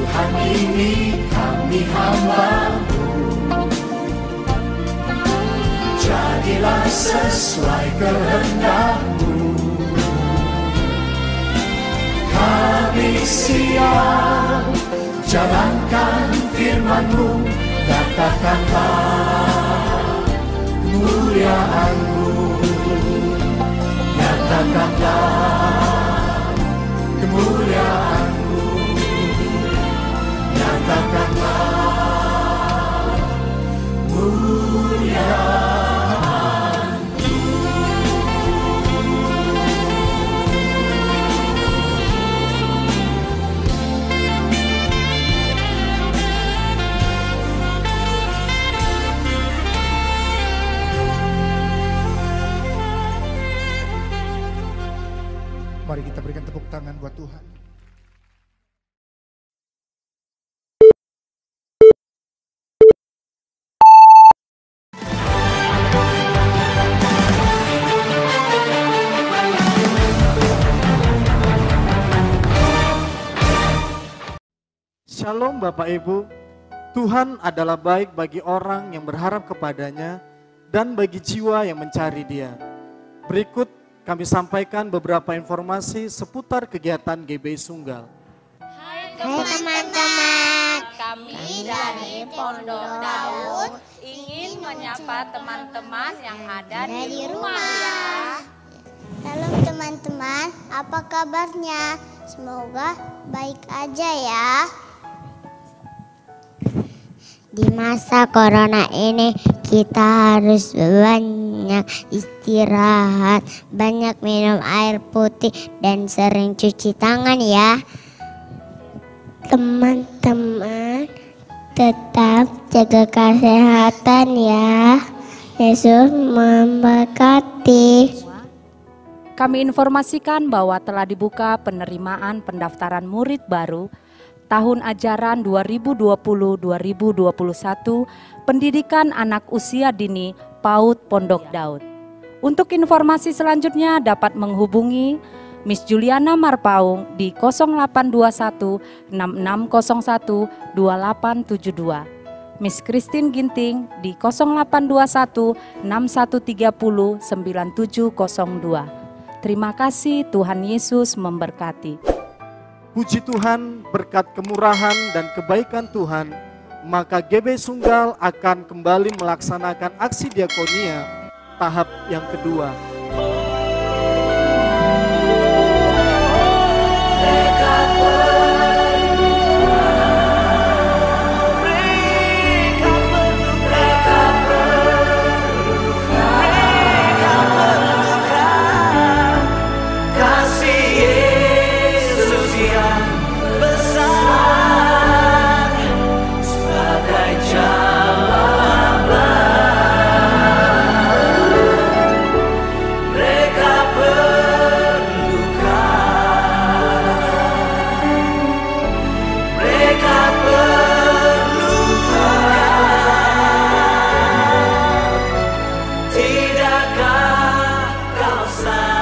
Tuhan ini kami hamba-Mu, jadilah sesuai kehendak-Mu. Kami siap jalankan firman-Mu, nyatakanlah kemuliaan-Mu, nyatakanlah kemuliaan-Mu, nyatakanlah kemuliaan. Mari kita berikan tepuk tangan buat Tuhan. Shalom Bapak Ibu, Tuhan adalah baik bagi orang yang berharap kepadanya dan bagi jiwa yang mencari Dia. Berikut kami sampaikan beberapa informasi seputar kegiatan GBI Sunggal. Hai teman-teman, kami dari Pondok Daud ingin menyapa teman-teman yang ada di rumah ya. Halo teman-teman, apa kabarnya? Semoga baik aja ya. Di masa corona ini kita harus banyak istirahat, banyak minum air putih dan sering cuci tangan ya. Teman-teman tetap jaga kesehatan ya. Yesus memberkati. Kami informasikan bahwa telah dibuka penerimaan pendaftaran murid baru tahun ajaran 2020-2021 pendidikan anak usia dini PAUD Pondok Daud. Untuk informasi selanjutnya dapat menghubungi Miss Juliana Marpaung di 0821 6601 2872. Miss Christine Ginting di 0821 6130 9702. Terima kasih, Tuhan Yesus memberkati. Puji Tuhan, berkat kemurahan dan kebaikan Tuhan, maka GBI Sunggal akan kembali melaksanakan aksi diakonia tahap yang kedua.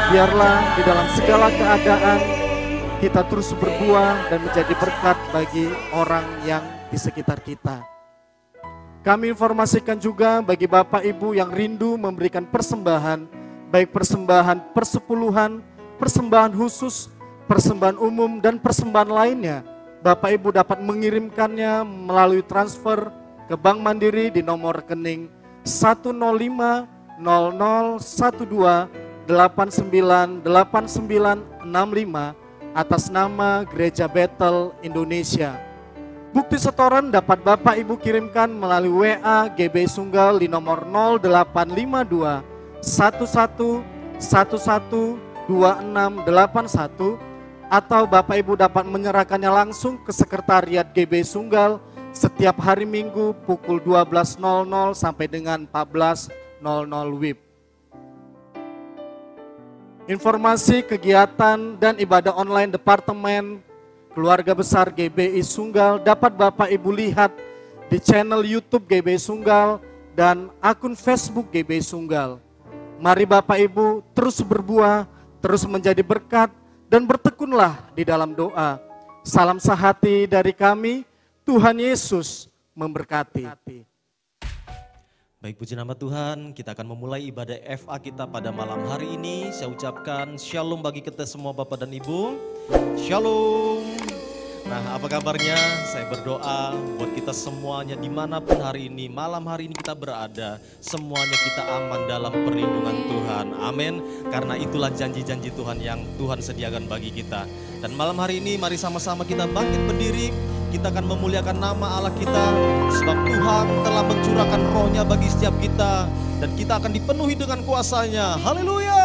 Biarlah di dalam segala keadaan kita terus berbuah dan menjadi berkat bagi orang yang di sekitar kita. Kami informasikan juga bagi Bapak Ibu yang rindu memberikan persembahan, baik persembahan persepuluhan, persembahan khusus, persembahan umum, dan persembahan lainnya. Bapak Ibu dapat mengirimkannya melalui transfer ke Bank Mandiri di nomor rekening 1050012898965 atas nama Gereja Bethel Indonesia. Bukti setoran dapat Bapak Ibu kirimkan melalui WA GBI Sunggal di nomor 0852 11 11 2681 atau Bapak Ibu dapat menyerahkannya langsung ke Sekretariat GBI Sunggal setiap hari Minggu pukul 12.00 sampai dengan 14.00 WIB. Informasi kegiatan dan ibadah online Departemen Keluarga Besar GBI Sunggal dapat Bapak Ibu lihat di channel YouTube GBI Sunggal dan akun Facebook GBI Sunggal. Mari Bapak Ibu terus berbuah, terus menjadi berkat, dan bertekunlah di dalam doa. Salam sehati dari kami, Tuhan Yesus memberkati. Baik, puji nama Tuhan, kita akan memulai ibadah FA kita pada malam hari ini. Saya ucapkan shalom bagi kita semua Bapak dan Ibu. Shalom. Nah, apa kabarnya? Saya berdoa buat kita semuanya dimanapun hari ini, malam hari ini kita berada, semuanya kita aman dalam perlindungan Tuhan. Amin. Karena itulah janji-janji Tuhan yang Tuhan sediakan bagi kita. Dan malam hari ini mari sama-sama kita bangkit berdiri. Kita akan memuliakan nama Allah kita, sebab Tuhan telah mencurahkan rohnya bagi setiap kita. Dan kita akan dipenuhi dengan kuasanya. Haleluya.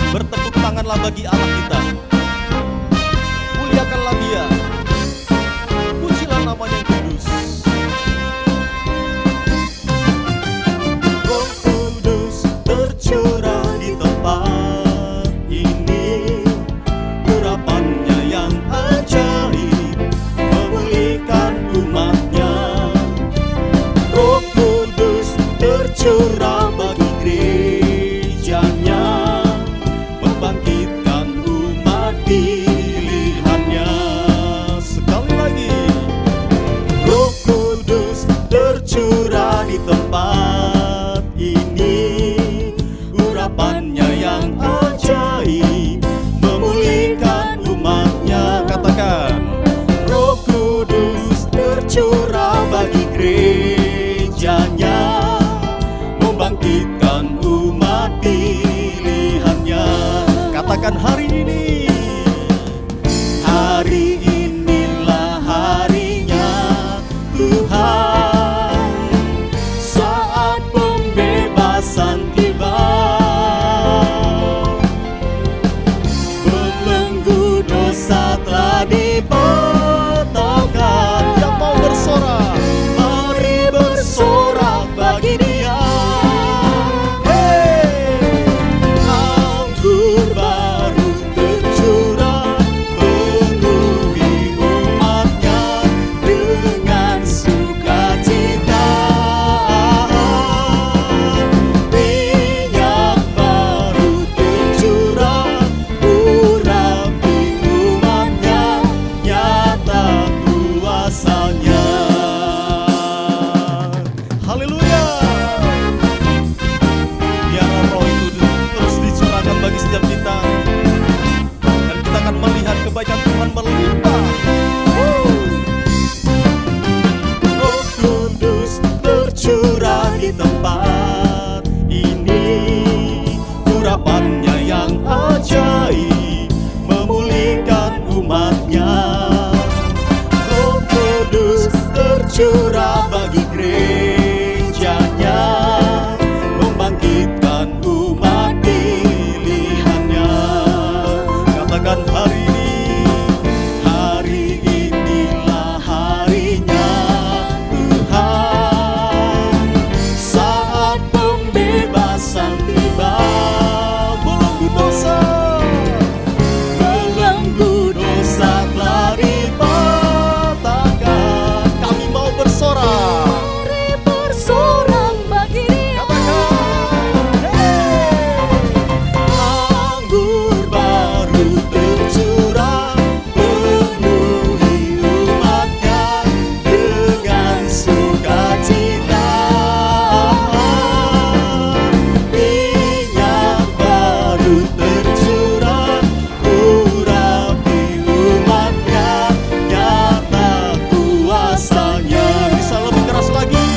Bertepuk tanganlah bagi Allah kita. Muliakanlah Dia. Pujilah namanya yang kudus. Roh Kudus tercurah di tempat ini. Urapannya yang ajaib memulihkan umatnya. Roh Kudus tercurah bagi gerejanya, membangkitkan umat pilihannya. Sekali lagi, Roh Kudus tercurah di tempat ini. Urapannya yang ajaib memulihkan umatnya. Katakan, Roh Kudus tercurah bagi gerejanya, membangkitkan umat pilihannya. Katakan, hari ini, hari inilah harinya Tuhan, saat pembebasan tiba. Belenggu dosa telah dipatahkan. Yang mau bersorak, mari bersorak bagi Dia. Anggur baru tercurah, penuhi umatnya dengan sukacita. Minyak baru tercurah, urapi umatnya, nyata kuasanya. Haleluya. Biarlah roh itu terus dicurahkan bagi setiap kita, dan kita akan melihat kebaikan Tuhan berlimpah. Roh Kudus tercurah di tempat ini. Urapannya yang ajaib memulihkan umatnya. Roh Kudus tercurah bagi gerejanya, membangkitkan umat pilihannya. Katakan, hari inilah harinya Tuhan, saat pembebasan tiba. Belenggu dosa telah dipatahkan. Kami mau bersorak. Mari bersorak bagi Dia. Anggur baru tercurah, penuhi umatnya dengan sukacita. Minyak baru tercurah, urapi umatnya, nyata kuasanya. Bisa lebih keras lagi.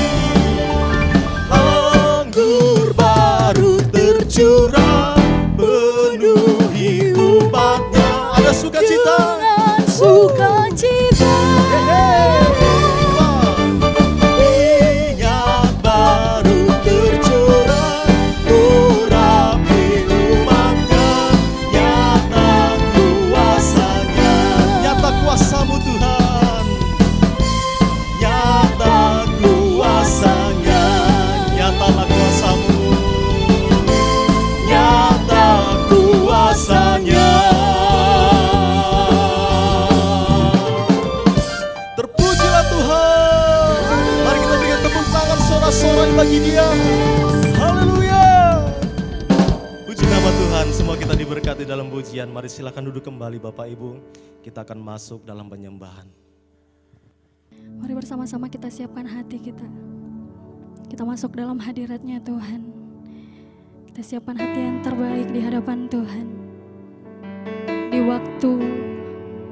Anggur baru tercurah, penuhi umatnya. Ada sukacita. Dengan sukacita. Minyak baru tercurah, urapi umatnya, nyata kuasanya. Nyata kuasamu Tuhan, nyata kuasanya. Nyatalah kuasamu, nyata kuasanya. di dalam pujian. Mari silakan duduk kembali Bapak Ibu. Kita akan masuk dalam penyembahan. Mari bersama-sama kita siapkan hati kita. Kita masuk dalam hadirat-Nya Tuhan. Kita siapkan hati yang terbaik di hadapan Tuhan. Di waktu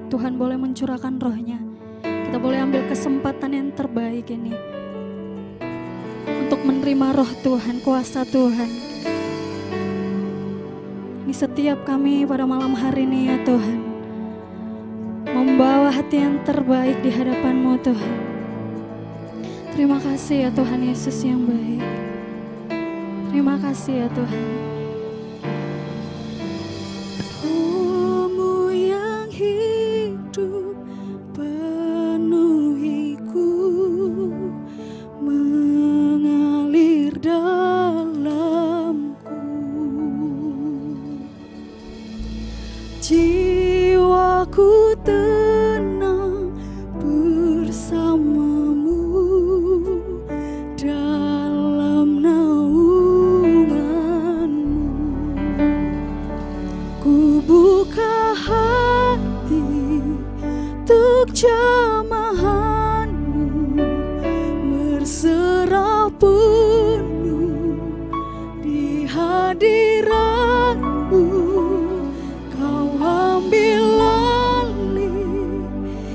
Tuhan boleh mencurahkan roh-Nya, kita boleh ambil kesempatan yang terbaik ini untuk menerima roh Tuhan, kuasa Tuhan. Ini setiap kami pada malam hari ini ya Tuhan, membawa hati yang terbaik di hadapan-Mu Tuhan. Terima kasih ya Tuhan Yesus yang baik. Terima kasih ya Tuhan. Roh-Mu yang hidup penuhiku, mengalir dalamku. Jiwaku tenang bersamamu dalam naunganmu. Ku buka hati untuk jamahanmu, berserah penuh di hadiratmu. Kau ambil alih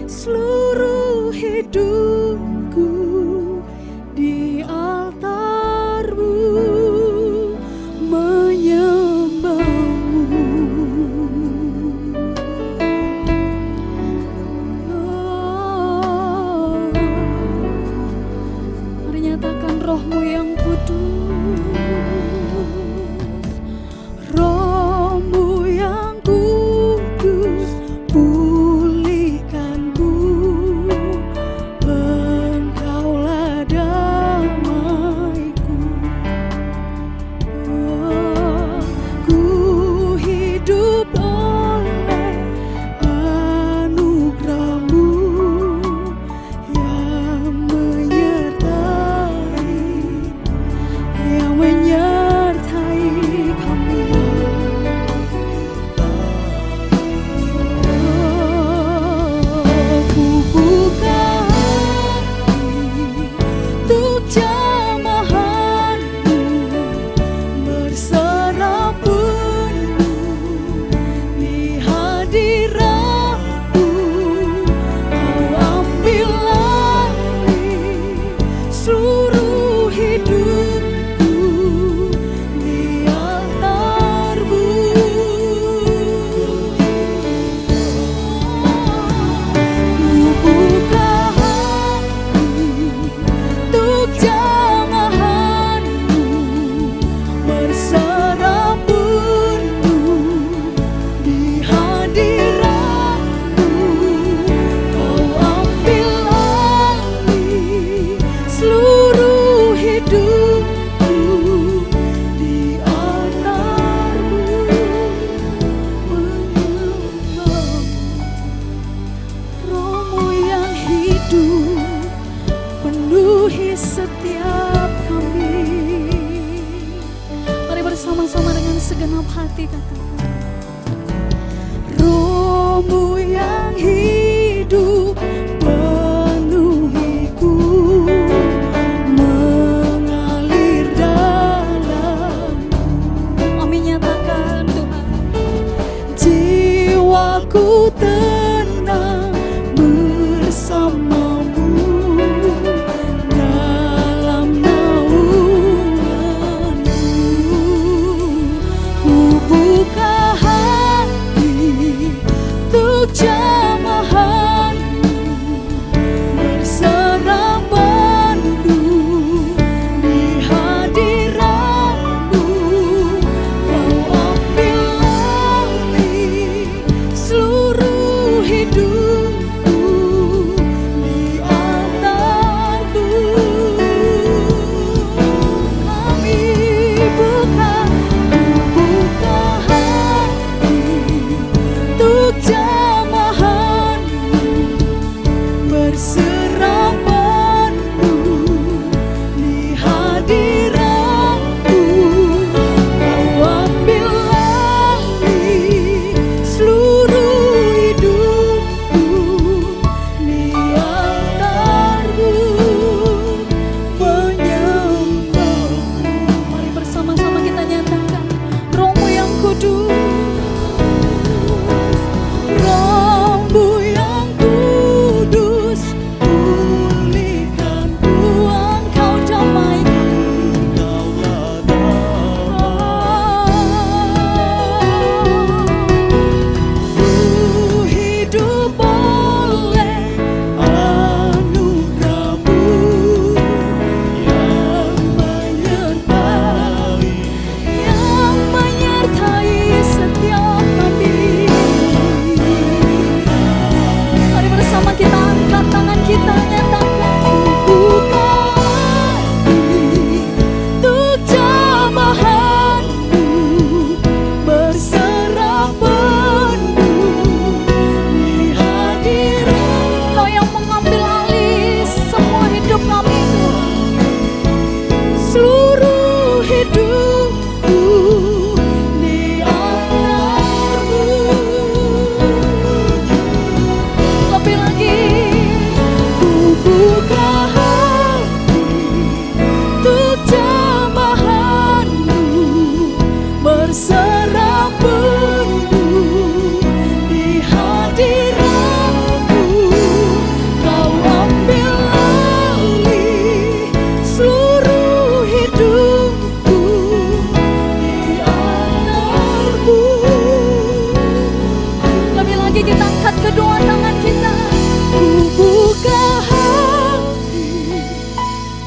seluruh hidupku di altar-Mu, menyembah-Mu. Mari nyatakan roh-Mu yang kudus, roh-Mu yang kudus, pulihkanku. Engkaulah damaiku. Ku hidup oleh anugerah-Mu yang menyertai kami. Ku buka hati untuk jamahan-Mu, berserah penuh di hadirat-Mu. Kau ambil alih seluruh hidupku di altar-Mu. Ku buka hati untuk jamahan-Mu, berserah penuh di hadirat-Mu. Kau ambil alih seluruh hidupku di altar-Mu, menyembah-Mu. Roh-Mu yang hidup penuhi setiap kami. Mari bersama-sama dengan segenap hati katakan, roh-Mu yang hidup penuhiku, mengalir dalamku. Amin, nyatakan Tuhan. Jiwaku tenang bersama-Mu dalam naungan-Mu. Ku buka angkat kedua tangan kita. Ku buka hati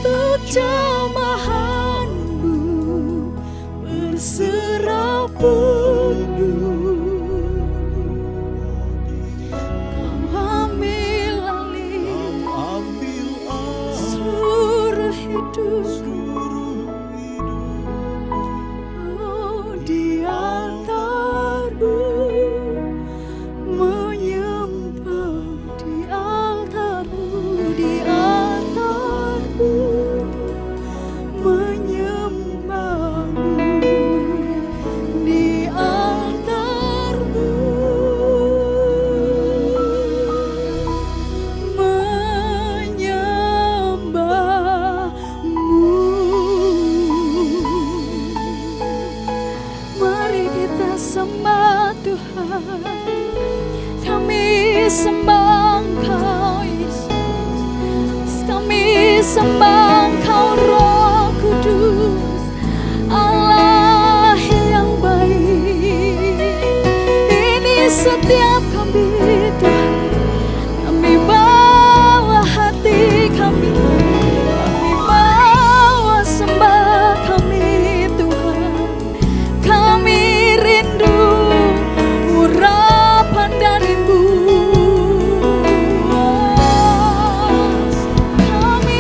untuk jamahanmu, berserah penuh. Kau ambil alih seluruh hidupku. Oh, di altarmu menyembah, di altarmu, di altarmu menyembahmu, di altarmu menyembahmu. Mari kita sembah Tuhan, kami sembah Engkau Yesus, kami sembah Engkau Roh Kudus, Allah yang baik. Ini setiap kami Tuhan, kami bawa hati kami bawa sembah kami Tuhan. Kami rindu urapan darimu. Kami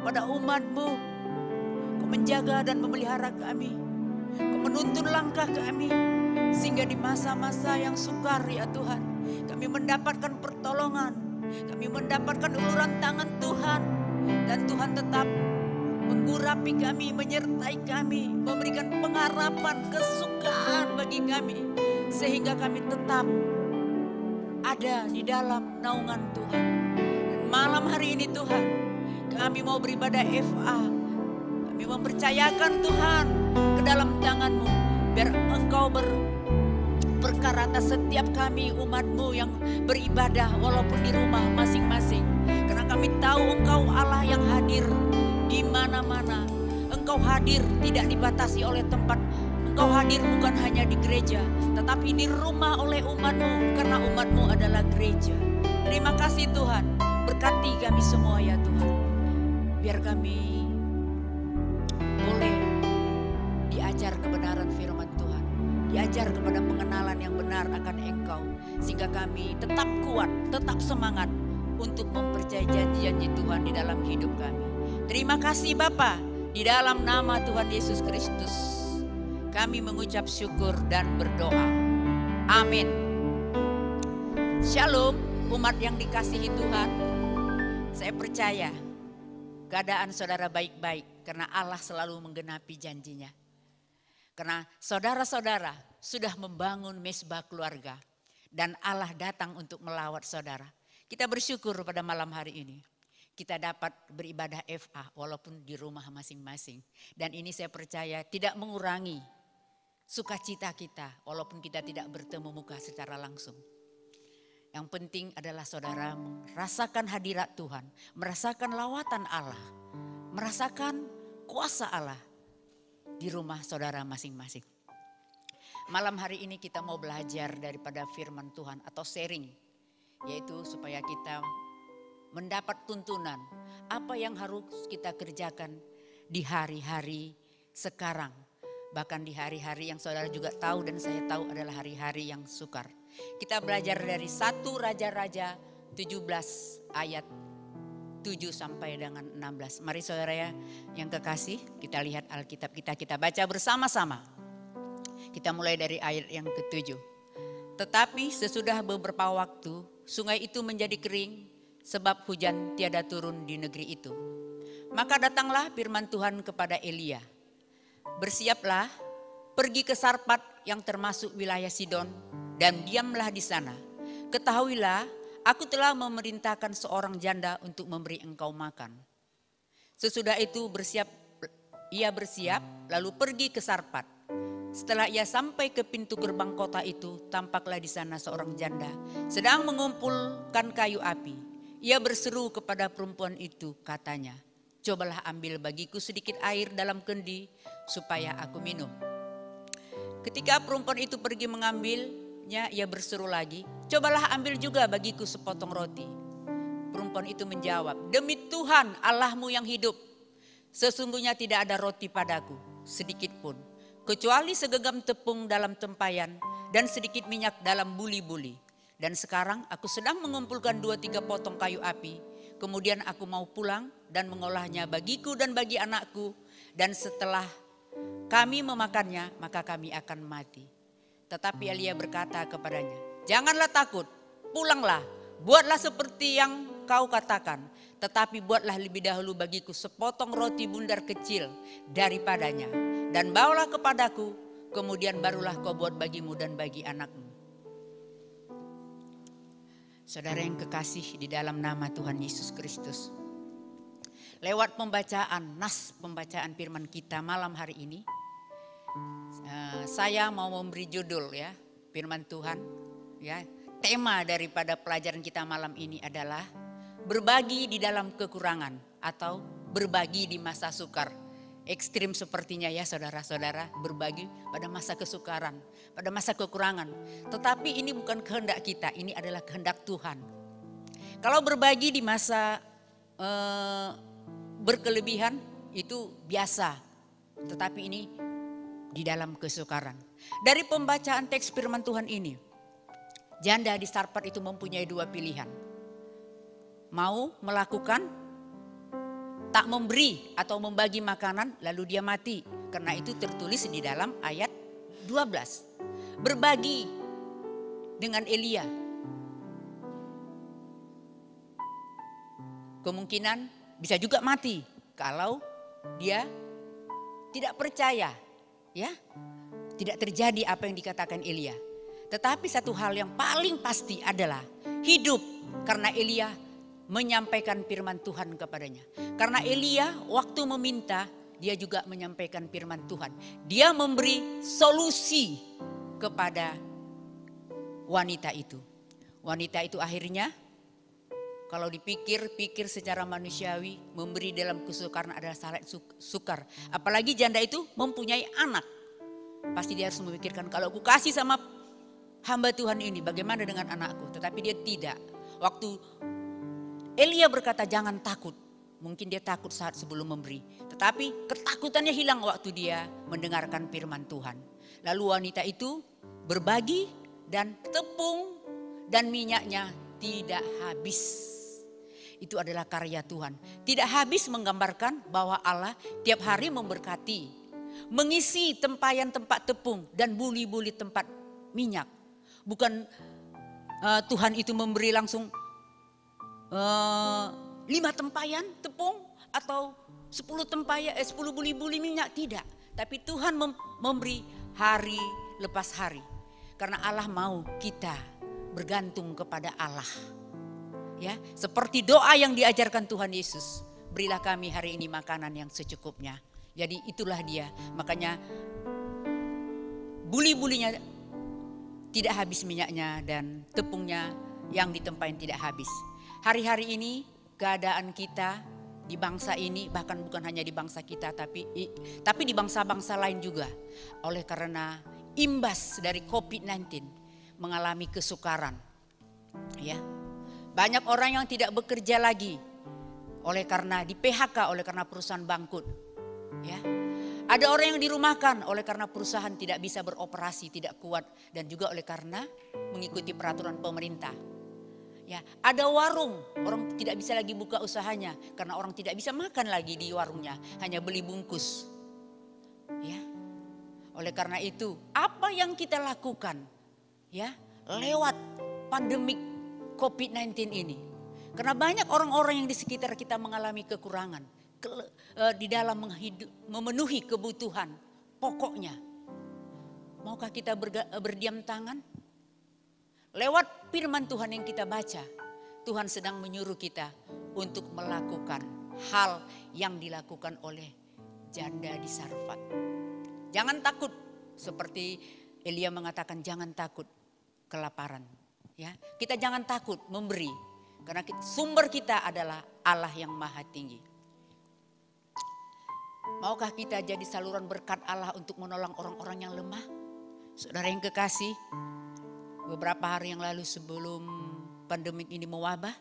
pada umat-Mu. Kau menjaga dan memelihara kami. Kau menuntun langkah kami. Sehingga di masa-masa yang sukar ya Tuhan, kami mendapatkan pertolongan. Kami mendapatkan uluran tangan Tuhan. Dan Tuhan tetap mengurapi kami, menyertai kami, memberikan pengharapan, kesukaan bagi kami. Sehingga kami tetap ada di dalam naungan Tuhan. Dan malam hari ini Tuhan, kami mau beribadah FA. Kami mempercayakan Tuhan ke dalam tangan-Mu. Biar Engkau berperkara atas setiap kami umat-Mu yang beribadah walaupun di rumah masing-masing. Karena kami tahu Engkau Allah yang hadir di mana-mana. Engkau hadir tidak dibatasi oleh tempat. Engkau hadir bukan hanya di gereja, tetapi di rumah oleh umat-Mu, karena umat-Mu adalah gereja. Terima kasih Tuhan, berkati kami semua ya Tuhan. Biar kami boleh diajar kebenaran firman Tuhan, diajar kepada pengenalan yang benar akan Engkau, sehingga kami tetap kuat, tetap semangat untuk mempercayai janji-janji Tuhan di dalam hidup kami. Terima kasih Bapa, di dalam nama Tuhan Yesus Kristus kami mengucap syukur dan berdoa. Amin. Shalom, umat yang dikasihi Tuhan. Saya percaya keadaan saudara baik-baik karena Allah selalu menggenapi janjinya. Karena saudara-saudara sudah membangun mesbah keluarga dan Allah datang untuk melawat saudara. Kita bersyukur pada malam hari ini. Kita dapat beribadah FA walaupun di rumah masing-masing. Dan ini saya percaya tidak mengurangi sukacita kita walaupun kita tidak bertemu muka secara langsung. Yang penting adalah saudara merasakan hadirat Tuhan, merasakan lawatan Allah, merasakan kuasa Allah di rumah saudara masing-masing. Malam hari ini kita mau belajar daripada firman Tuhan atau sharing, yaitu supaya kita mendapat tuntunan apa yang harus kita kerjakan di hari-hari sekarang. Bahkan di hari-hari yang saudara juga tahu dan saya tahu adalah hari-hari yang sukar. Kita belajar dari 1 Raja-Raja 17 ayat 7 sampai dengan 16. Mari saudara ya yang kekasih, kita lihat Alkitab kita baca bersama-sama. Kita mulai dari ayat yang ke-7. Tetapi sesudah beberapa waktu sungai itu menjadi kering sebab hujan tiada turun di negeri itu. Maka datanglah firman Tuhan kepada Elia. Bersiaplah, pergi ke Sarpat yang termasuk wilayah Sidon dan diamlah di sana. Ketahuilah, aku telah memerintahkan seorang janda untuk memberi engkau makan. Sesudah itu ia bersiap lalu pergi ke Sarpat. Setelah ia sampai ke pintu gerbang kota itu, tampaklah di sana seorang janda sedang mengumpulkan kayu api. Ia berseru kepada perempuan itu, katanya, cobalah ambil bagiku sedikit air dalam kendi supaya aku minum. Ketika perempuan itu pergi mengambilnya, ia berseru lagi, cobalah ambil juga bagiku sepotong roti. Perempuan itu menjawab, demi Tuhan Allahmu yang hidup, sesungguhnya tidak ada roti padaku sedikit pun, kecuali segenggam tepung dalam tempayan dan sedikit minyak dalam buli-buli. Dan sekarang aku sedang mengumpulkan 2-3 potong kayu api. Kemudian aku mau pulang dan mengolahnya bagiku dan bagi anakku. Dan setelah kami memakannya, maka kami akan mati. Tetapi Elia berkata kepadanya, janganlah takut, pulanglah, buatlah seperti yang kau katakan. Tetapi buatlah lebih dahulu bagiku sepotong roti bundar kecil daripadanya. Dan bawalah kepadaku, kemudian barulah kau buat bagimu dan bagi anakmu. Saudara yang kekasih di dalam nama Tuhan Yesus Kristus. Lewat pembacaan, pembacaan firman kita malam hari ini. Saya mau memberi judul ya, firman Tuhan. Ya, tema daripada pelajaran kita malam ini adalah berbagi di dalam kekurangan atau berbagi di masa sukar. Ekstrim sepertinya ya saudara-saudara, berbagi pada masa kesukaran, pada masa kekurangan. Tetapi ini bukan kehendak kita, ini adalah kehendak Tuhan. Kalau berbagi di masa berkelebihan itu biasa, tetapi ini di dalam kesukaran. Dari pembacaan teks firman Tuhan ini, janda di Sarpat itu mempunyai 2 pilihan. Mau melakukan tak memberi atau membagi makanan lalu dia mati. Karena itu tertulis di dalam ayat 12. Berbagi dengan Elia. Kemungkinan bisa juga mati kalau dia tidak percaya, ya. Tidak terjadi apa yang dikatakan Elia. Tetapi satu hal yang paling pasti adalah hidup karena Elia menyampaikan firman Tuhan kepadanya. Karena Elia waktu meminta, dia juga menyampaikan firman Tuhan. Dia memberi solusi kepada wanita itu. Wanita itu akhirnya kalau dipikir-pikir secara manusiawi, memberi dalam kesukaran adalah sangat sukar. Apalagi janda itu mempunyai anak. Pasti dia harus memikirkan, kalau aku kasih sama hamba Tuhan ini, bagaimana dengan anakku? Tetapi dia tidak. Waktu Elia berkata jangan takut. Mungkin dia takut saat sebelum memberi. Tetapi ketakutannya hilang waktu dia mendengarkan firman Tuhan. Lalu wanita itu berbagi dan tepung dan minyaknya tidak habis. Itu adalah karya Tuhan. Tidak habis menggambarkan bahwa Allah tiap hari memberkati. Mengisi tempayan tempat tepung dan buli-buli tempat minyak. Bukan Tuhan itu memberi langsung 5 tempayan tepung atau 10 buli-buli minyak, tidak. Tapi Tuhan memberi hari lepas hari. Karena Allah mau kita bergantung kepada Allah. Ya, seperti doa yang diajarkan Tuhan Yesus, berilah kami hari ini makanan yang secukupnya. Jadi itulah dia, makanya buli-bulinya tidak habis minyaknya dan tepungnya yang ditempain tidak habis. Hari-hari ini keadaan kita di bangsa ini, bahkan bukan hanya di bangsa kita tapi di bangsa-bangsa lain juga, oleh karena imbas dari COVID-19 mengalami kesukaran. Ya. Banyak orang yang tidak bekerja lagi oleh karena di PHK oleh karena perusahaan bangkrut. Ya. Ada orang yang dirumahkan oleh karena perusahaan tidak bisa beroperasi, tidak kuat, dan juga oleh karena mengikuti peraturan pemerintah. Ya, ada warung, orang tidak bisa lagi buka usahanya karena orang tidak bisa makan lagi di warungnya, hanya beli bungkus. Ya. Oleh karena itu, apa yang kita lakukan ya lewat pandemik COVID-19 ini? Karena banyak orang-orang yang di sekitar kita mengalami kekurangan di dalam memenuhi kebutuhan pokoknya. Maukah kita berdiam tangan? Lewat firman Tuhan yang kita baca, Tuhan sedang menyuruh kita untuk melakukan hal yang dilakukan oleh janda di Sarfat. Jangan takut, seperti Elia mengatakan jangan takut kelaparan. Ya, kita jangan takut memberi, karena sumber kita adalah Allah yang Maha Tinggi. Maukah kita jadi saluran berkat Allah untuk menolong orang-orang yang lemah? Saudara yang kekasih, beberapa hari yang lalu sebelum pandemik ini mewabah,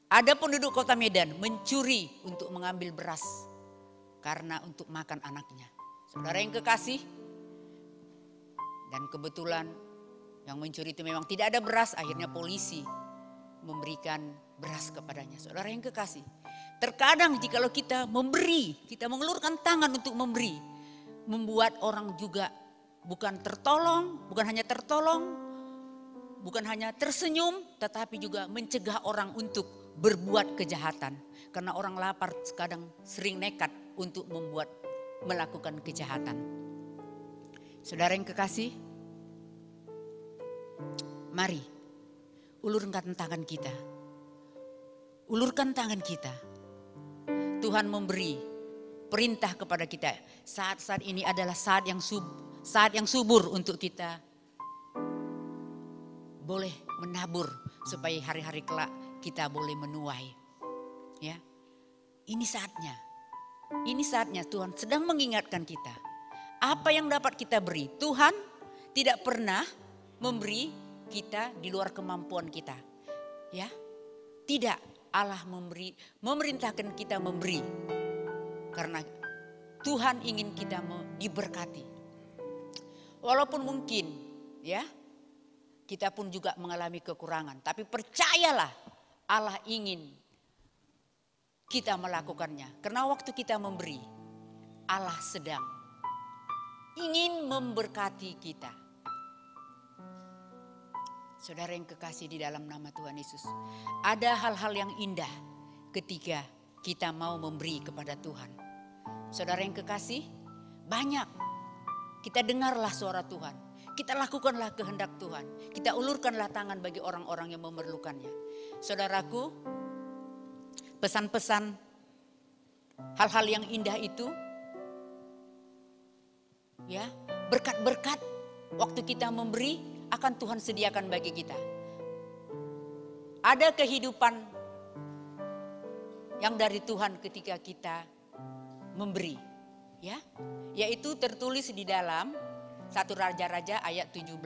ada penduduk kota Medan mencuri untuk mengambil beras karena untuk makan anaknya. Saudara yang kekasih, dan kebetulan yang mencuri itu memang tidak ada beras, akhirnya polisi memberikan beras kepadanya. Saudara yang kekasih, terkadang jikalau kita memberi, kita mengelurkan tangan untuk memberi, membuat orang juga bukan tertolong, bukan hanya tersenyum, tetapi juga mencegah orang untuk berbuat kejahatan. Karena orang lapar kadang sering nekat untuk melakukan kejahatan. Saudara yang kekasih, mari ulurkan tangan kita. Ulurkan tangan kita. Tuhan memberi perintah kepada kita. Saat-saat ini adalah saat yang subur untuk kita boleh menabur supaya hari-hari kelak kita boleh menuai. Ya. Ini saatnya. Ini saatnya Tuhan sedang mengingatkan kita. Apa yang dapat kita beri? Tuhan tidak pernah memberi kita di luar kemampuan kita. Ya. Tidak. Allah memerintahkan kita memberi. Karena Tuhan ingin kita diberkati. Walaupun mungkin ya kita pun juga mengalami kekurangan. Tapi percayalah Allah ingin kita melakukannya. Karena waktu kita memberi, Allah sedang ingin memberkati kita. Saudara yang kekasih di dalam nama Tuhan Yesus, ada hal-hal yang indah ketika kita mau memberi kepada Tuhan. Saudara yang kekasih, banyak. Kita dengarlah suara Tuhan. Kita lakukanlah kehendak Tuhan. Kita ulurkanlah tangan bagi orang-orang yang memerlukannya. Saudaraku, pesan-pesan hal-hal yang indah itu, ya, berkat-berkat waktu kita memberi akan Tuhan sediakan bagi kita. Ada kehidupan yang dari Tuhan ketika kita memberi, ya, yaitu tertulis di dalam 1 Raja-Raja ayat 17,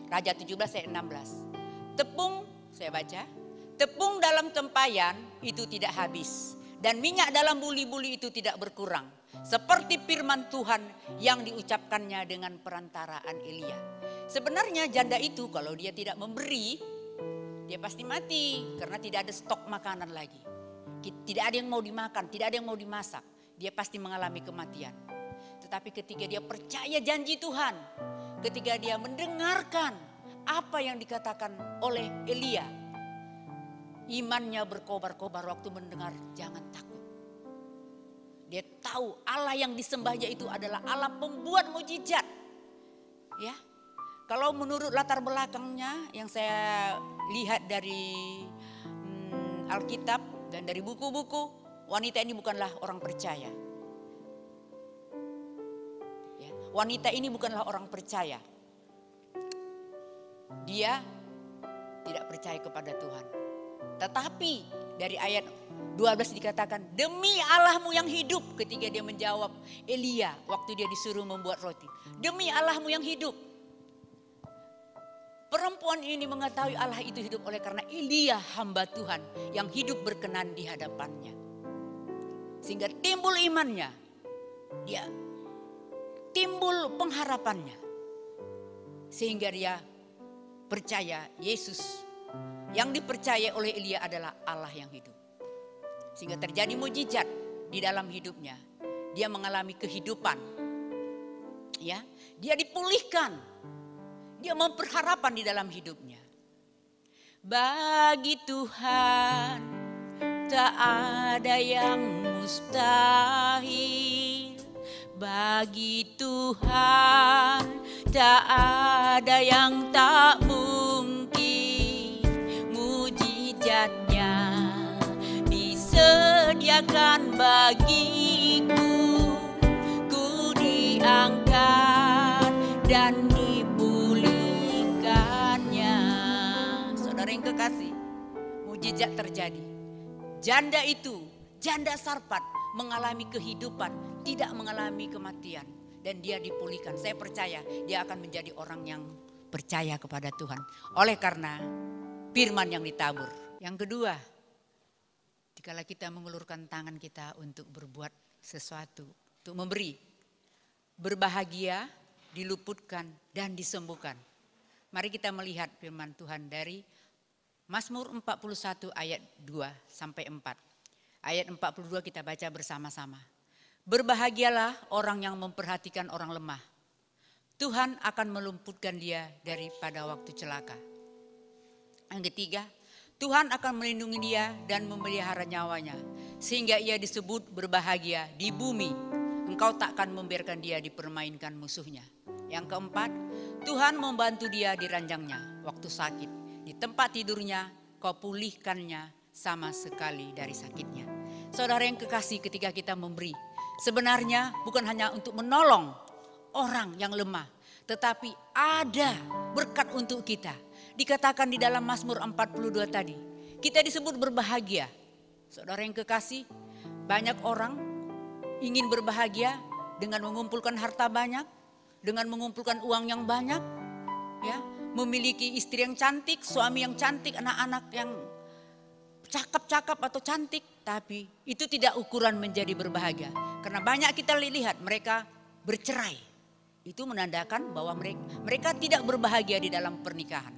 Raja 17 ayat 16. Tepung, saya baca, tepung dalam tempayan itu tidak habis dan minyak dalam buli-buli itu tidak berkurang. Seperti firman Tuhan yang diucapkannya dengan perantaraan Elia. Sebenarnya janda itu kalau dia tidak memberi, dia pasti mati karena tidak ada stok makanan lagi. Tidak ada yang mau dimakan, tidak ada yang mau dimasak. Dia pasti mengalami kematian. Tetapi ketika dia percaya janji Tuhan, ketika dia mendengarkan apa yang dikatakan oleh Elia, imannya berkobar-kobar waktu mendengar, jangan takut. Dia tahu Allah yang disembahnya itu adalah Allah pembuat mukjizat. Ya. Kalau menurut latar belakangnya yang saya lihat dari Alkitab dan dari buku-buku, wanita ini bukanlah orang percaya. Ya, wanita ini bukanlah orang percaya. Dia tidak percaya kepada Tuhan. Tetapi dari ayat 12 dikatakan, demi Allahmu yang hidup, ketika dia menjawab Elia waktu dia disuruh membuat roti. Demi Allahmu yang hidup. Perempuan ini mengetahui Allah itu hidup oleh karena Elia hamba Tuhan yang hidup berkenan di hadapannya. Sehingga timbul imannya, dia timbul pengharapannya. Sehingga dia percaya Yesus yang dipercaya oleh Elia adalah Allah yang hidup. Sehingga terjadi mukjizat di dalam hidupnya. Dia mengalami kehidupan. Ya, dia dipulihkan. Dia memperharapan di dalam hidupnya. Bagi Tuhan tak ada yang mustahil. Bagi Tuhan tak ada yang tak mungkin. Mukjizatnya disediakan bagiku. Ku diangkat dan yang kekasih, mukjizat terjadi. Janda itu, janda Sarfat mengalami kehidupan, tidak mengalami kematian. Dan dia dipulihkan. Saya percaya dia akan menjadi orang yang percaya kepada Tuhan. Oleh karena firman yang ditabur. Yang kedua, dikala kita mengulurkan tangan kita untuk berbuat sesuatu, untuk memberi, berbahagia, diluputkan, dan disembuhkan. Mari kita melihat firman Tuhan dari Mazmur 41 ayat 2 sampai 4. Ayat 42 kita baca bersama-sama. Berbahagialah orang yang memperhatikan orang lemah. Tuhan akan meluputkan dia daripada waktu celaka. Yang ketiga, Tuhan akan melindungi dia dan memelihara nyawanya. Sehingga ia disebut berbahagia di bumi. Engkau takkan membiarkan dia dipermainkan musuhnya. Yang keempat, Tuhan membantu dia di ranjangnya waktu sakit. Di tempat tidurnya kau pulihkannya sama sekali dari sakitnya. Saudara yang kekasih, ketika kita memberi, sebenarnya bukan hanya untuk menolong orang yang lemah. Tetapi ada berkat untuk kita. Dikatakan di dalam Mazmur 42 tadi. Kita disebut berbahagia. Saudara yang kekasih, banyak orang ingin berbahagia dengan mengumpulkan harta banyak. Dengan mengumpulkan uang yang banyak. Ya, memiliki istri yang cantik, suami yang cantik, anak-anak yang cakep-cakep atau cantik. Tapi itu tidak ukuran menjadi berbahagia. Karena banyak kita lihat mereka bercerai. Itu menandakan bahwa mereka tidak berbahagia di dalam pernikahan.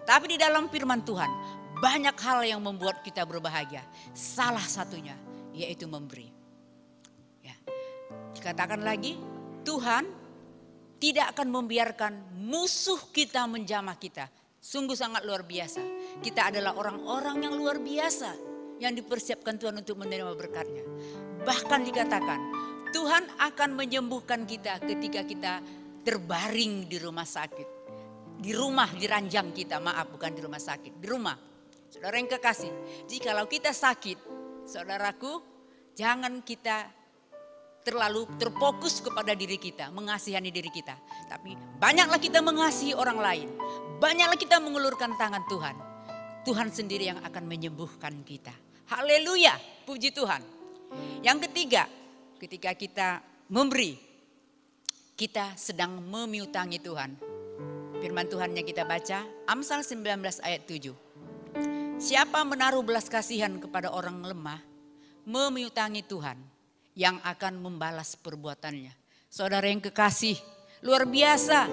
Tapi di dalam firman Tuhan banyak hal yang membuat kita berbahagia. Salah satunya yaitu memberi. Ya. Dikatakan lagi, Tuhan tidak akan membiarkan musuh kita menjamah kita. Sungguh sangat luar biasa. Kita adalah orang-orang yang luar biasa yang dipersiapkan Tuhan untuk menerima berkat-Nya. Bahkan dikatakan, Tuhan akan menyembuhkan kita ketika kita terbaring di rumah sakit. Di rumah, di ranjang kita, maaf bukan di rumah sakit, di rumah. Saudara yang kekasih, jikalau kita sakit, saudaraku, jangan kita terlalu terfokus kepada diri kita, mengasihani diri kita. Tapi banyaklah kita mengasihi orang lain, banyaklah kita mengulurkan tangan Tuhan. Tuhan sendiri yang akan menyembuhkan kita. Haleluya, puji Tuhan. Yang ketiga, ketika kita memberi, kita sedang memiutangi Tuhan. Firman Tuhannya kita baca, Amsal 19 ayat 7. Siapa menaruh belas kasihan kepada orang lemah, memiutangi Tuhan yang akan membalas perbuatannya. Saudara yang kekasih, luar biasa.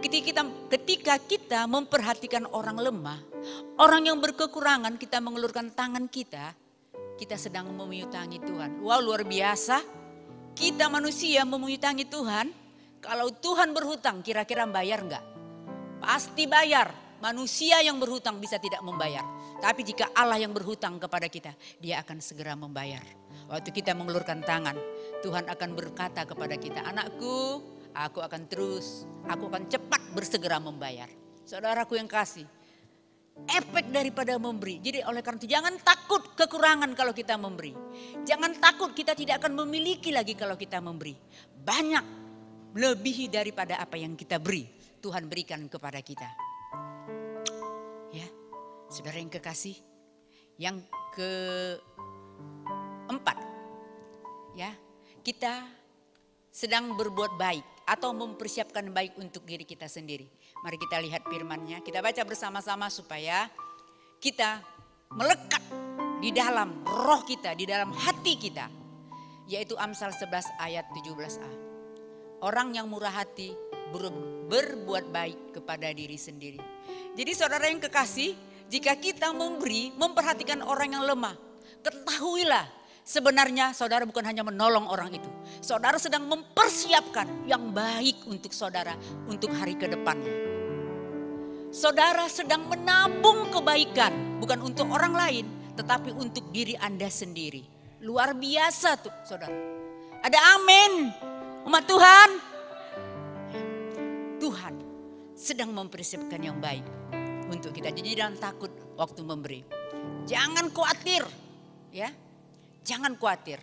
Ketika kita memperhatikan orang lemah, orang yang berkekurangan, kita mengulurkan tangan kita sedang memiutangi Tuhan. Wow, luar biasa. Kita manusia memiutangi Tuhan. Kalau Tuhan berhutang, kira-kira bayar enggak? Pasti bayar. Manusia yang berhutang bisa tidak membayar. Tapi jika Allah yang berhutang kepada kita, Dia akan segera membayar. Waktu kita mengulurkan tangan, Tuhan akan berkata kepada kita, anakku, aku akan cepat bersegera membayar. Saudaraku yang kasih, efek daripada memberi. Jadi oleh karena itu jangan takut kekurangan kalau kita memberi. Jangan takut kita tidak akan memiliki lagi kalau kita memberi. Banyak melebihi daripada apa yang kita beri. Tuhan berikan kepada kita. Ya, saudara yang kekasih, yang keempat, ya, kita sedang berbuat baik atau mempersiapkan baik untuk diri kita sendiri. Mari kita lihat firman-Nya, kita baca bersama-sama supaya kita melekat di dalam roh kita, di dalam hati kita. Yaitu Amsal 11 ayat 17a. Orang yang murah hati berbuat baik kepada diri sendiri. Jadi saudara yang kekasih, jika kita memberi, memperhatikan orang yang lemah, ketahuilah sebenarnya saudara bukan hanya menolong orang itu. Saudara sedang mempersiapkan yang baik untuk saudara untuk hari ke depannya. Saudara sedang menabung kebaikan bukan untuk orang lain tetapi untuk diri Anda sendiri. Luar biasa tuh saudara. Ada amin umat Tuhan. Tuhan sedang mempersiapkan yang baik untuk kita. Jadi jangan takut waktu memberi. Jangan khawatir ya. Jangan khawatir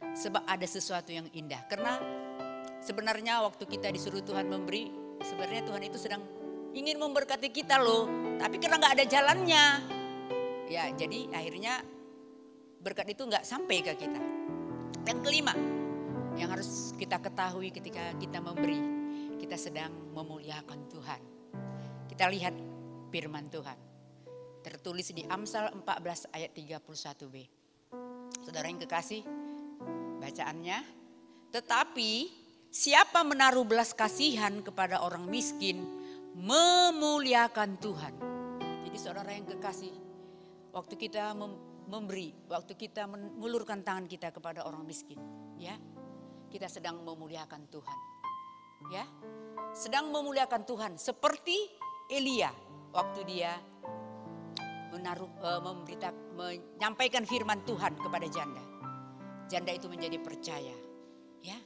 sebab ada sesuatu yang indah. Karena sebenarnya waktu kita disuruh Tuhan memberi, sebenarnya Tuhan itu sedang ingin memberkati kita loh. Tapi karena gak ada jalannya. Ya jadi akhirnya berkat itu gak sampai ke kita. Yang kelima yang harus kita ketahui ketika kita memberi, kita sedang memuliakan Tuhan. Kita lihat firman Tuhan. Tertulis di Amsal 14 ayat 31b. Saudara yang kekasih, bacaannya. Tetapi siapa menaruh belas kasihan kepada orang miskin, memuliakan Tuhan. Jadi saudara yang kekasih, waktu kita memberi, waktu kita mengulurkan tangan kita kepada orang miskin, ya, kita sedang memuliakan Tuhan. Ya, sedang memuliakan Tuhan seperti Elia waktu dia menyampaikan firman Tuhan kepada janda. Janda itu menjadi percaya. Ya,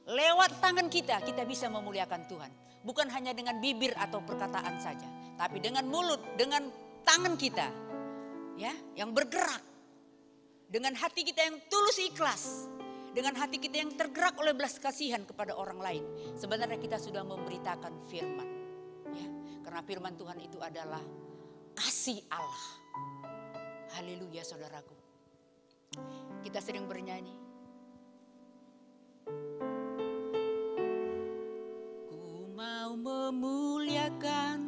lewat tangan kita bisa memuliakan Tuhan. Bukan hanya dengan bibir atau perkataan saja, tapi dengan mulut, dengan tangan kita, ya, yang bergerak, dengan hati kita yang tulus ikhlas, dengan hati kita yang tergerak oleh belas kasihan kepada orang lain. Sebenarnya kita sudah memberitakan firman, ya, karena firman Tuhan itu adalah kasih Allah. Haleluya saudaraku. Kita sering bernyanyi. Ku mau memuliakan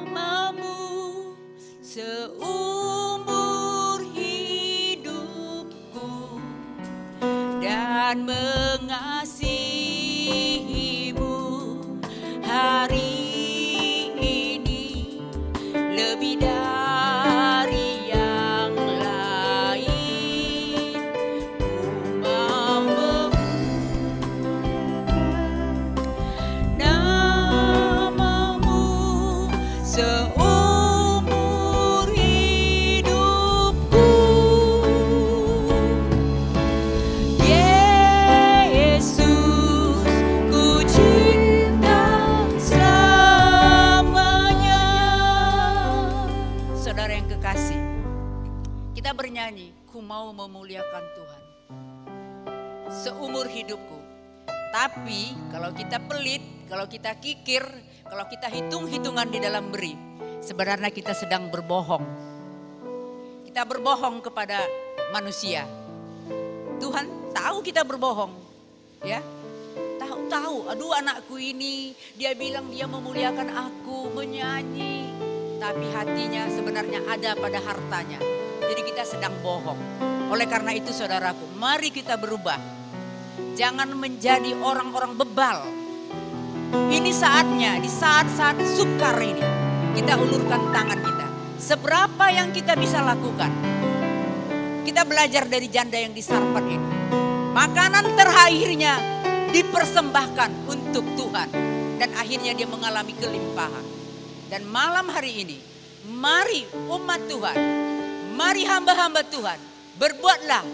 namamu seumur hidupku dan mengasihimu hari lebih dari yang memuliakan Tuhan seumur hidupku. Tapi kalau kita pelit, kalau kita kikir, kalau kita hitung-hitungan di dalam beri, sebenarnya kita sedang berbohong. Kita berbohong kepada manusia. Tuhan tahu kita berbohong, ya. Tahu, aduh anakku ini, dia bilang dia memuliakan aku, menyanyi. Tapi hatinya sebenarnya ada pada hartanya. Jadi kita sedang bohong. Oleh karena itu saudaraku, mari kita berubah. Jangan menjadi orang-orang bebal. Ini saatnya, di saat-saat sukar ini, kita ulurkan tangan kita. Seberapa yang kita bisa lakukan. Kita belajar dari janda yang di Sarfat ini. Makanan terakhirnya dipersembahkan untuk Tuhan. Dan akhirnya dia mengalami kelimpahan. Dan malam hari ini, mari umat Tuhan, mari hamba-hamba Tuhan, berbuatlah,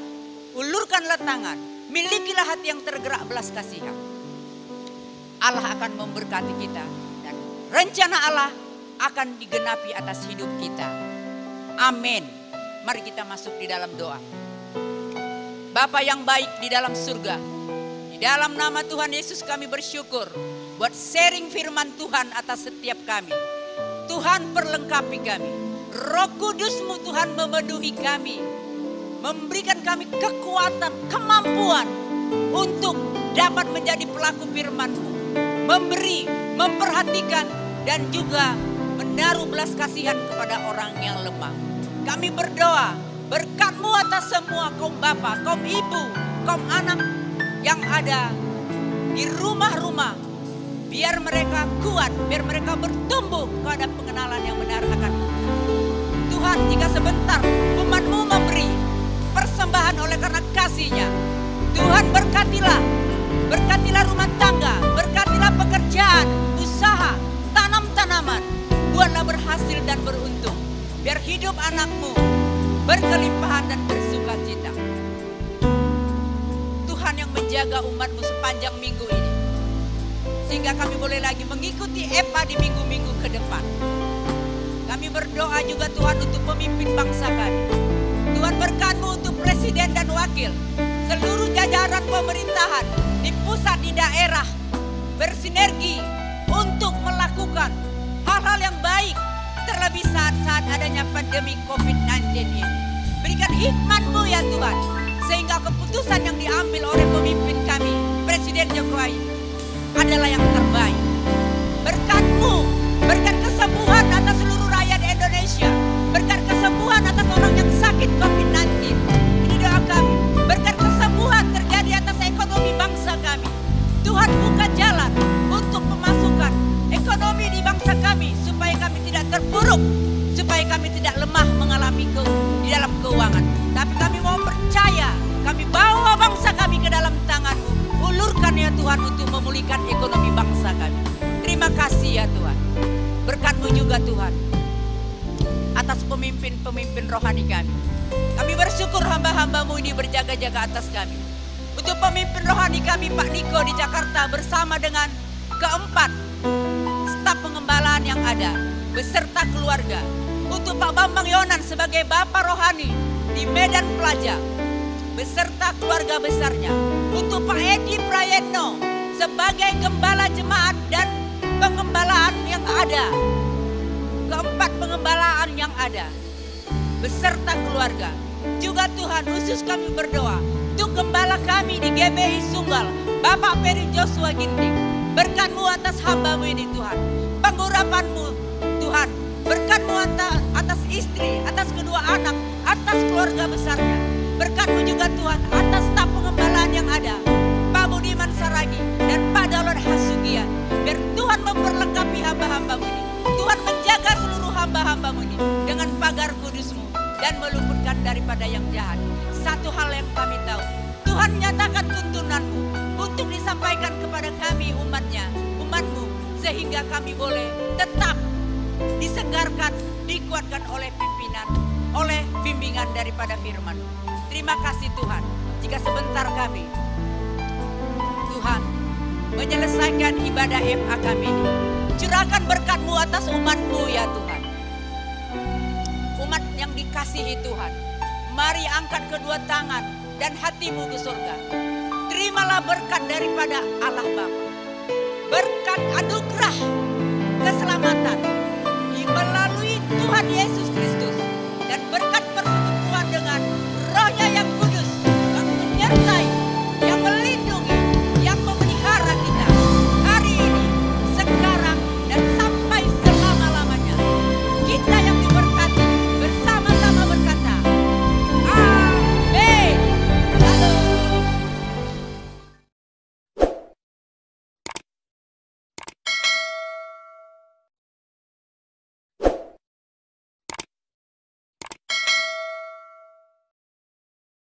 ulurkanlah tangan, milikilah hati yang tergerak belas kasihan. Allah akan memberkati kita dan rencana Allah akan digenapi atas hidup kita. Amin. Mari kita masuk di dalam doa. Bapa yang baik di dalam surga, di dalam nama Tuhan Yesus kami bersyukur buat sharing firman Tuhan atas setiap kami. Tuhan perlengkapi kami. Roh Kudus-Mu Tuhan memenuhi kami. Memberikan kami kekuatan, kemampuan untuk dapat menjadi pelaku firman-Mu. Memberi, memperhatikan dan juga menaruh belas kasihan kepada orang yang lemah. Kami berdoa berkat-Mu atas semua kaum bapa, kaum ibu, kaum anak yang ada di rumah-rumah. Biar mereka kuat, biar mereka bertumbuh kepada pengenalan yang benar akan Tuhan. Jika sebentar umat-Mu memberi persembahan oleh karena kasih-Nya, Tuhan berkatilah. Berkatilah rumah tangga, berkatilah pekerjaan, usaha, tanam-tanaman. Buatlah berhasil dan beruntung. Biar hidup anak-Mu berkelimpahan dan bersukacita. Tuhan yang menjaga umat-Mu sepanjang minggu ini. Sehingga kami boleh lagi mengikuti EPA di minggu-minggu ke depan. Kami berdoa juga Tuhan untuk pemimpin bangsa kami. Tuhan berkat-Mu untuk presiden dan wakil. Seluruh jajaran pemerintahan di pusat, di daerah. Bersinergi untuk melakukan hal-hal yang baik. Terlebih saat-saat adanya pandemi COVID-19 ini. Berikan hikmat-Mu ya Tuhan. Sehingga keputusan yang diambil oleh pemimpin kami, Presiden Jokowi, adalah yang terbaik. Berkat-Mu, berkat kesembuhan atas seluruh rakyat Indonesia. Berkat kesembuhan atas orang yang sakit COVID-19. Ini doa kami. Berkat kesembuhan terjadi atas ekonomi bangsa kami. Tuhan buka jalan untuk pemasukan ekonomi di bangsa kami. Supaya kami tidak terpuruk. Supaya kami tidak lemah mengalami di dalam keuangan. Tapi kami mau percaya. Kami bawa bangsa kami ke dalam tangan-Mu. Ulurkan ya Tuhan untuk memulihkan ekonomi bangsa kami. Terima kasih ya Tuhan. Berkat-Mu juga Tuhan atas pemimpin-pemimpin rohani kami. Kami bersyukur hamba-hamba-Mu ini berjaga-jaga atas kami. Untuk pemimpin rohani kami Pak Niko di Jakarta bersama dengan keempat staf pengembalaan yang ada beserta keluarga. Untuk Pak Bambang Yonan sebagai Bapak Rohani di Medan Pelaja beserta keluarga besarnya. Untuk Pak Edi Prayetno sebagai gembala jemaat dan pengembalaan yang ada. Keempat pengembalaan yang ada beserta keluarga. Juga Tuhan khusus kami berdoa untuk gembala kami di GBI Sunggal, Bapak Peri Joshua Ginting. Berkat-Mu atas hamba-Mu ini Tuhan. Pengurapan-Mu Tuhan. Berkat-Mu atas istri, atas kedua anak, atas keluarga besarnya. Berkat-Mu juga Tuhan atas staf pengembalaan yang ada. Pak Budiman Saragi dan Pak Daulad Hasugian. Biar Tuhan memperlengkapi hamba-hamba-Mu ini. Tuhan menjaga seluruh hamba-hamba-Mu ini dengan pagar kudus-Mu dan meluputkan daripada yang jahat. Satu hal yang kami tahu, Tuhan nyatakan tuntunan-Mu untuk disampaikan kepada kami umatnya, umat-Mu, sehingga kami boleh tetap disegarkan, dikuatkan oleh pimpinan, oleh bimbingan daripada firman. Terima kasih Tuhan, jika sebentar kami, Tuhan, menyelesaikan ibadah MA kami ini. Curahkan berkat-Mu atas umat-Mu ya Tuhan. Umat yang dikasihi Tuhan. Mari angkat kedua tangan dan hatimu ke surga. Terimalah berkat daripada Allah Bapa. Berkat anugerah keselamatan melalui Tuhan Yesus